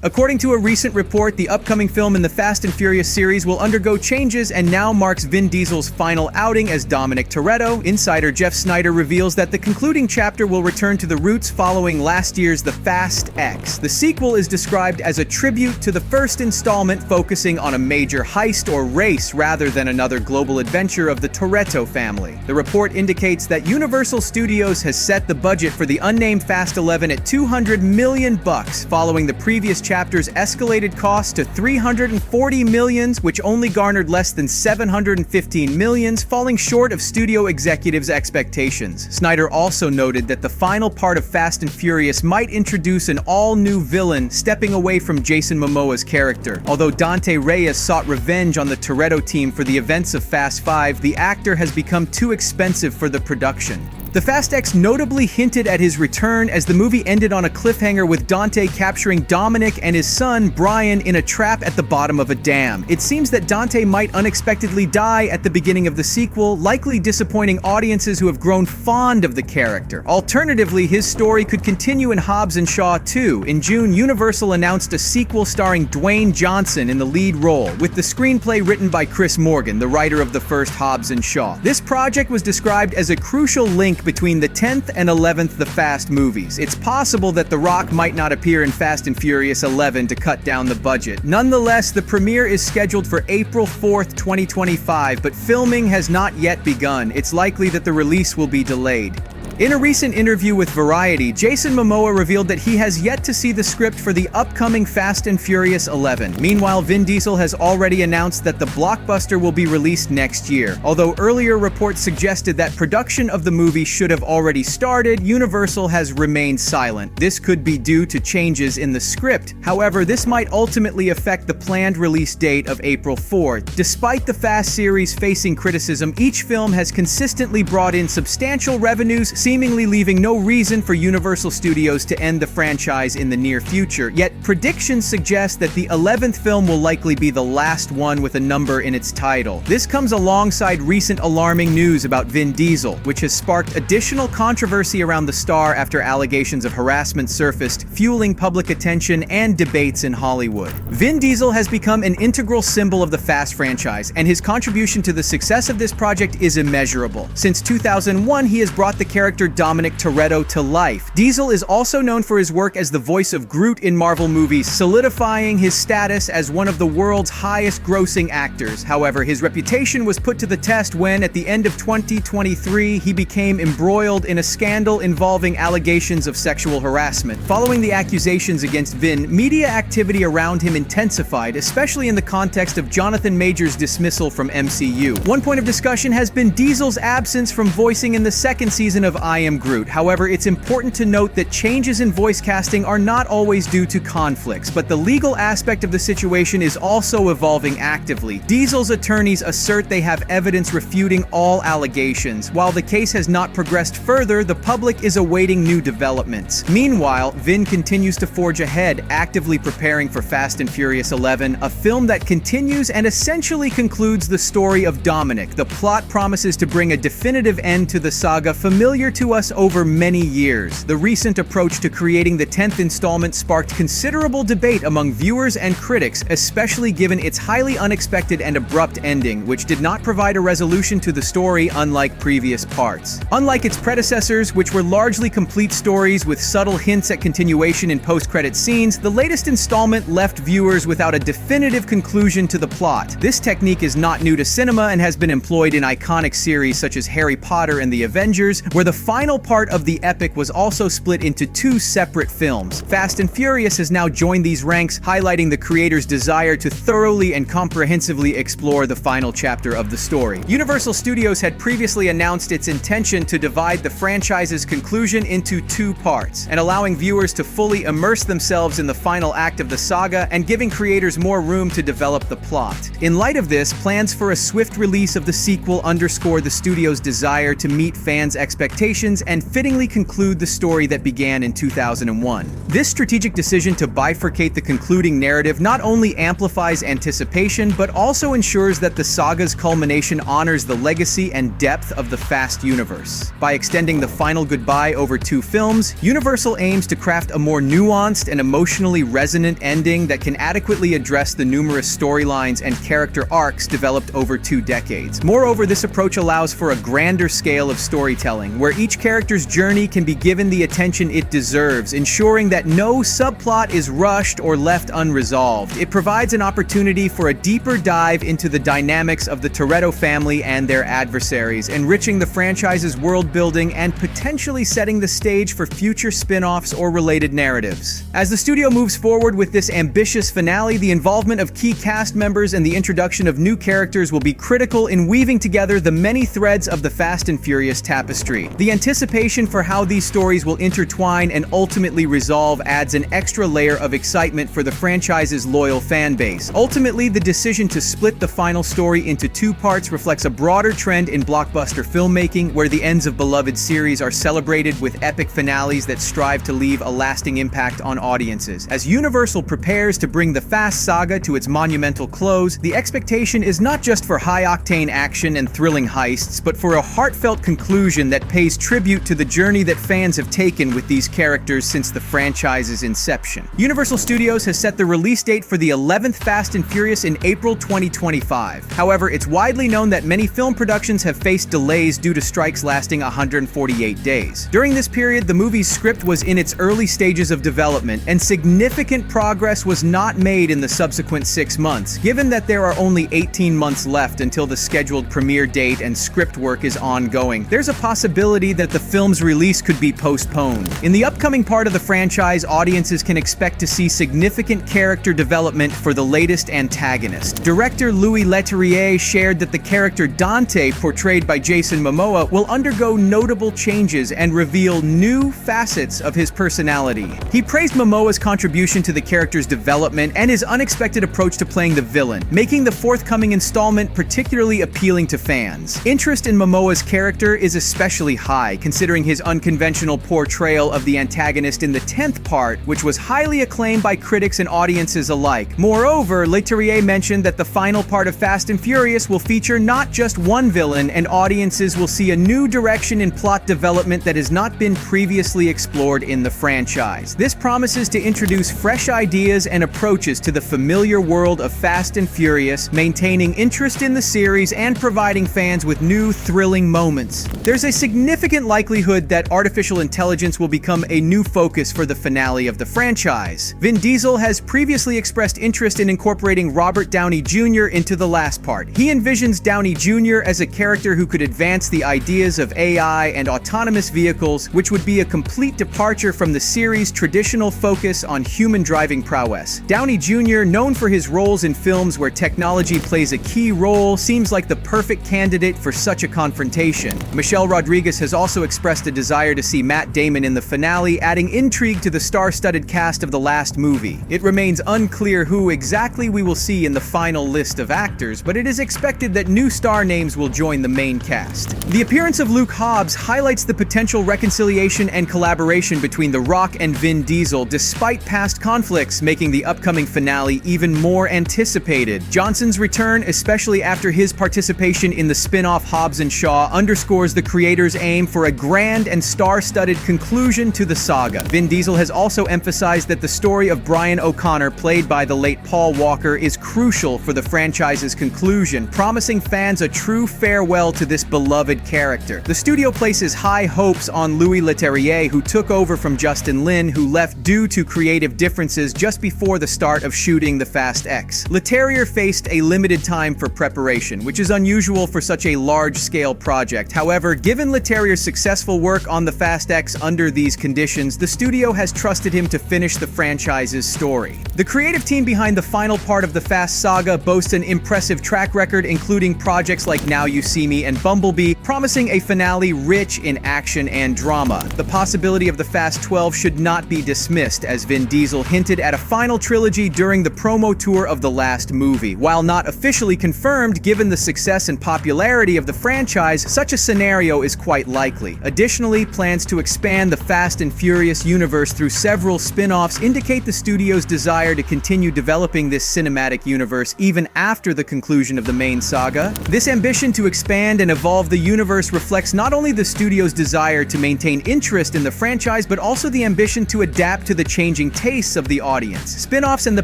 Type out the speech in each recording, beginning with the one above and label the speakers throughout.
Speaker 1: According to a recent report, the upcoming film in the Fast and Furious series will undergo changes and now marks Vin Diesel's final outing as Dominic Toretto. Insider Jeff Snyder reveals that the concluding chapter will return to the roots following last year's The Fast X. The sequel is described as a tribute to the first installment, focusing on a major heist or race rather than another global adventure of the Toretto family. The report indicates that Universal Studios has set the budget for the unnamed Fast 11 at $200 million, following the previous chapter's escalated cost to $340 million, which only garnered less than $715 million, falling short of studio executives' expectations. Snyder also noted that the final part of Fast and Furious might introduce an all-new villain, stepping away from Jason Momoa's character. Although Dante Reyes sought revenge on the Toretto team for the events of Fast 5, the actor has become too expensive for the production. The Fast X notably hinted at his return, as the movie ended on a cliffhanger with Dante capturing Dominic and his son, Brian, in a trap at the bottom of a dam. It seems that Dante might unexpectedly die at the beginning of the sequel, likely disappointing audiences who have grown fond of the character. Alternatively, his story could continue in Hobbs Shaw 2. In June, Universal announced a sequel starring Dwayne Johnson in the lead role, with the screenplay written by Chris Morgan, the writer of the first Hobbs Shaw. This project was described as a crucial link between the 10th and 11th The Fast movies. It's possible that The Rock might not appear in Fast and Furious 11 to cut down the budget. Nonetheless, the premiere is scheduled for April 4th, 2025, but filming has not yet begun. It's likely that the release will be delayed. In a recent interview with Variety, Jason Momoa revealed that he has yet to see the script for the upcoming Fast and Furious 11. Meanwhile, Vin Diesel has already announced that the blockbuster will be released next year. Although earlier reports suggested that production of the movie should have already started, Universal has remained silent. This could be due to changes in the script. However, this might ultimately affect the planned release date of April 4th. Despite the Fast series facing criticism, each film has consistently brought in substantial revenues, seemingly leaving no reason for Universal Studios to end the franchise in the near future. Yet, predictions suggest that the 11th film will likely be the last one with a number in its title. This comes alongside recent alarming news about Vin Diesel, which has sparked additional controversy around the star after allegations of harassment surfaced, fueling public attention and debates in Hollywood. Vin Diesel has become an integral symbol of the Fast franchise, and his contribution to the success of this project is immeasurable. Since 2001, he has brought the character Dominic Toretto to life. Diesel is also known for his work as the voice of Groot in Marvel movies, solidifying his status as one of the world's highest-grossing actors. However, his reputation was put to the test when, at the end of 2023, he became embroiled in a scandal involving allegations of sexual harassment. Following the accusations against Vin, media activity around him intensified, especially in the context of Jonathan Majors' dismissal from MCU. One point of discussion has been Diesel's absence from voicing in the second season of I Am Groot. However, it's important to note that changes in voice casting are not always due to conflicts, but the legal aspect of the situation is also evolving actively. Diesel's attorneys assert they have evidence refuting all allegations. While the case has not progressed further, the public is awaiting new developments. Meanwhile, Vin continues to forge ahead, actively preparing for Fast and Furious 11, a film that continues and essentially concludes the story of Dominic. The plot promises to bring a definitive end to the saga familiar to us over many years. The recent approach to creating the 10th installment sparked considerable debate among viewers and critics, especially given its highly unexpected and abrupt ending, which did not provide a resolution to the story unlike previous parts. Unlike its predecessors, which were largely complete stories with subtle hints at continuation in post-credit scenes, the latest installment left viewers without a definitive conclusion to the plot. This technique is not new to cinema and has been employed in iconic series such as Harry Potter and the Avengers, where the final part of the epic was also split into two separate films. Fast and Furious has now joined these ranks, highlighting the creator's desire to thoroughly and comprehensively explore the final chapter of the story. Universal Studios had previously announced its intention to divide the franchise's conclusion into two parts, and allowing viewers to fully immerse themselves in the final act of the saga and giving creators more room to develop the plot. In light of this, plans for a swift release of the sequel underscore the studio's desire to meet fans' expectations ramifications and fittingly conclude the story that began in 2001. This strategic decision to bifurcate the concluding narrative not only amplifies anticipation, but also ensures that the saga's culmination honors the legacy and depth of the Fast universe. By extending the final goodbye over 2 films, Universal aims to craft a more nuanced and emotionally resonant ending that can adequately address the numerous storylines and character arcs developed over 2 decades. Moreover, this approach allows for a grander scale of storytelling, where each character's journey can be given the attention it deserves, ensuring that no subplot is rushed or left unresolved. It provides an opportunity for a deeper dive into the dynamics of the Toretto family and their adversaries, enriching the franchise's world building and potentially setting the stage for future spin-offs or related narratives. As the studio moves forward with this ambitious finale, the involvement of key cast members and the introduction of new characters will be critical in weaving together the many threads of the Fast and Furious tapestry. The anticipation for how these stories will intertwine and ultimately resolve adds an extra layer of excitement for the franchise's loyal fan base. Ultimately, the decision to split the final story into 2 parts reflects a broader trend in blockbuster filmmaking, where the ends of beloved series are celebrated with epic finales that strive to leave a lasting impact on audiences. As Universal prepares to bring the Fast saga to its monumental close, the expectation is not just for high-octane action and thrilling heists, but for a heartfelt conclusion that pays tribute to the journey that fans have taken with these characters since the franchise's inception. Universal Studios has set the release date for the 11th Fast and Furious in April 2025. However, it's widely known that many film productions have faced delays due to strikes lasting 148 days. During this period, the movie's script was in its early stages of development, and significant progress was not made in the subsequent 6 months. Given that there are only 18 months left until the scheduled premiere date and script work is ongoing, there's a possibility that the film's release could be postponed. In the upcoming part of the franchise, audiences can expect to see significant character development for the latest antagonist. Director Louis Leterrier shared that the character Dante, portrayed by Jason Momoa, will undergo notable changes and reveal new facets of his personality. He praised Momoa's contribution to the character's development and his unexpected approach to playing the villain, making the forthcoming installment particularly appealing to fans. Interest in Momoa's character is especially high, considering his unconventional portrayal of the antagonist in the 10th part, which was highly acclaimed by critics and audiences alike. Moreover, Leterrier mentioned that the final part of Fast and Furious will feature not just one villain, and audiences will see a new direction in plot development that has not been previously explored in the franchise. This promises to introduce fresh ideas and approaches to the familiar world of Fast and Furious, maintaining interest in the series and providing fans with new, thrilling moments. There's a significant likelihood that artificial intelligence will become a new focus for the finale of the franchise. Vin Diesel has previously expressed interest in incorporating Robert Downey Jr. into the last part. He envisions Downey Jr. as a character who could advance the ideas of AI and autonomous vehicles, which would be a complete departure from the series' traditional focus on human driving prowess. Downey Jr., known for his roles in films where technology plays a key role, seems like the perfect candidate for such a confrontation. Michelle Rodriguez has also expressed a desire to see Matt Damon in the finale, adding intrigue to the star-studded cast of the last movie. It remains unclear who exactly we will see in the final list of actors, but it is expected that new star names will join the main cast. The appearance of Luke Hobbs highlights the potential reconciliation and collaboration between The Rock and Vin Diesel despite past conflicts, making the upcoming finale even more anticipated. Johnson's return, especially after his participation in the spin-off Hobbs Shaw, underscores the creator's aim for a grand and star-studded conclusion to the saga. Vin Diesel has also emphasized that the story of Brian O'Connor, played by the late Paul Walker, is crucial for the franchise's conclusion, promising fans a true farewell to this beloved character. The studio places high hopes on Louis Leterrier, who took over from Justin Lin, who left due to creative differences just before the start of shooting the Fast X. Leterrier faced a limited time for preparation, which is unusual for such a large-scale project. However, given Leterrier's successful work on the Fast X under these conditions, the studio has trusted him to finish the franchise's story. The creative team behind the final part of the Fast saga boasts an impressive track record, including projects like Now You See Me and Bumblebee, promising a finale rich in action and drama. The possibility of the Fast 12 should not be dismissed, as Vin Diesel hinted at a final trilogy during the promo tour of the last movie. While not officially confirmed, given the success and popularity of the franchise, such a scenario is quite likely. unlikely. Additionally, plans to expand the Fast and Furious universe through several spin-offs indicate the studio's desire to continue developing this cinematic universe even after the conclusion of the main saga. This ambition to expand and evolve the universe reflects not only the studio's desire to maintain interest in the franchise, but also the ambition to adapt to the changing tastes of the audience. Spin-offs and the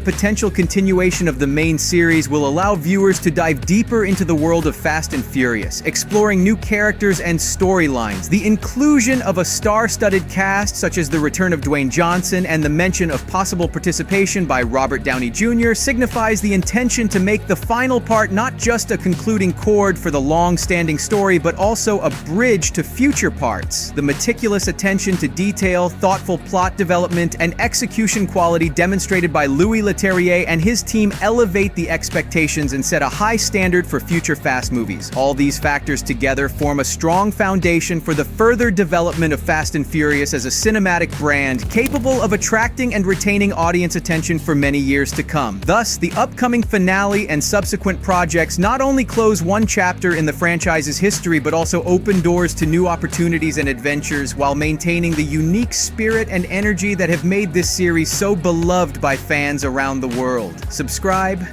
Speaker 1: potential continuation of the main series will allow viewers to dive deeper into the world of Fast and Furious, exploring new characters and storylines. The inclusion of a star-studded cast, such as the return of Dwayne Johnson and the mention of possible participation by Robert Downey Jr., signifies the intention to make the final part not just a concluding chord for the long-standing story, but also a bridge to future parts. The meticulous attention to detail, thoughtful plot development, and execution quality demonstrated by Louis Leterrier and his team elevate the expectations and set a high standard for future Fast movies. All these factors together form a strong foundation for the further development of Fast and Furious as a cinematic brand capable of attracting and retaining audience attention for many years to come. Thus, the upcoming finale and subsequent projects not only close one chapter in the franchise's history, but also open doors to new opportunities and adventures while maintaining the unique spirit and energy that have made this series so beloved by fans around the world. Subscribe,